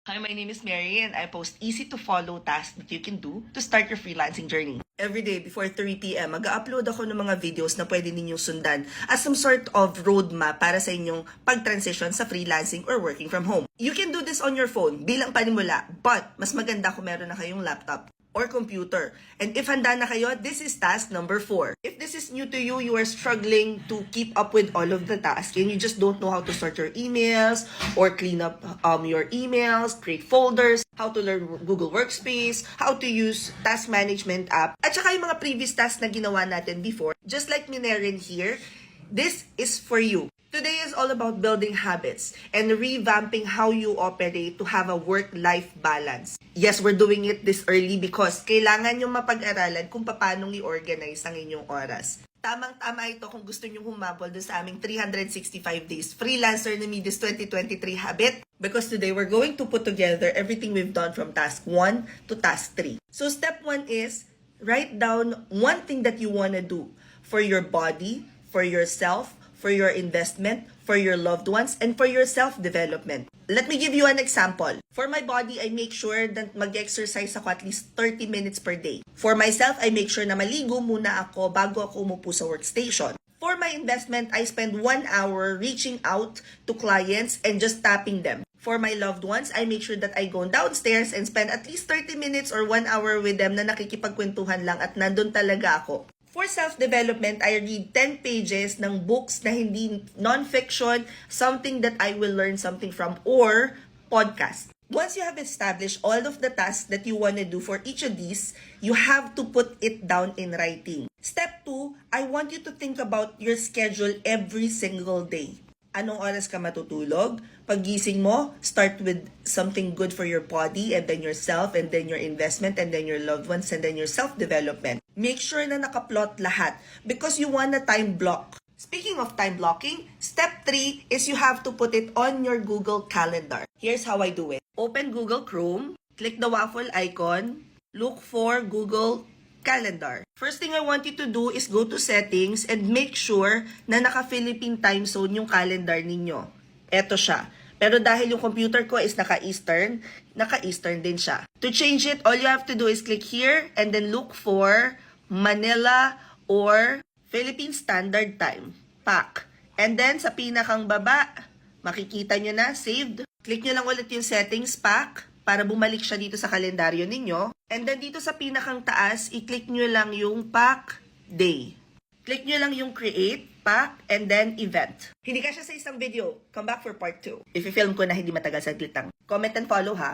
Hi, my name is Mary and I post easy-to-follow tasks that you can do to start your freelancing journey. Every day before 3 p.m., mag-upload ako ng mga videos na pwede ninyong sundan as some sort of roadmap para sa inyong pag-transition sa freelancing or working from home. You can do this on your phone bilang panimula, but mas maganda kung meron na kayong laptop or computer. And if handa na kayo, this is task number 4. If this is new to you, you are struggling to keep up with all of the tasks and you just don't know how to sort your emails or clean up your emails, create folders, how to learn Google Workspace, how to use task management app, at saka yung mga previous tasks na ginawa natin before, just like Minerin here, this is for you. Today is all about building habits and revamping how you operate to have a work-life balance. Yes, we're doing it this early because kailangan nyo mapag-aralan kung paano i-organize ang inyong oras. Tamang-tama ito kung gusto nyo humabol dun sa aming 365 days Freelancer na Midis 2023 habit, because today we're going to put together everything we've done from task 1 to task 3. So step 1 is write down one thing that you want to do for your body, for yourself, for your investment, for your loved ones, and for your self-development. Let me give you an example. For my body, I make sure that mag-exercise ako at least 30 minutes per day. For myself, I make sure na maligo muna ako bago ako umupo sa workstation. For my investment, I spend 1 hour reaching out to clients and just tapping them. For my loved ones, I make sure that I go downstairs and spend at least 30 minutes or 1 hour with them na nakikipagkwentuhan lang at nandun talaga ako. For self-development, I read 10 pages ng books na hindi non-fiction, something that I will learn something from, or podcast. Once you have established all of the tasks that you want to do for each of these, you have to put it down in writing. Step 2, I want you to think about your schedule every single day. Anong oras ka matutulog? Paggising mo, start with something good for your body and then yourself and then your investment and then your loved ones and then your self-development. Make sure na nakaplot lahat because you want a time block. Speaking of time blocking, step 3 is you have to put it on your Google Calendar. Here's how I do it. Open Google Chrome, click the waffle icon, look for Google Calendar. First thing I want you to do is go to settings and make sure na naka-Philippine time zone yung calendar ninyo. Eto siya. Pero dahil yung computer ko is naka-Eastern din siya. To change it, all you have to do is click here and then look for Manila or Philippine Standard Time, PAC. And then sa pinakang baba, makikita nyo na, saved. Click nyo lang ulit yung settings, PAC, para bumalik siya dito sa kalendaryo ninyo. And then dito sa pinakang taas, i-click nyo lang yung PAC Day. Click nyo lang yung Create, PAC, and then Event. Hindi ka siya sa isang video. Come back for part 2. If i-film ko na hindi matagal, saglit lang. Comment and follow ha.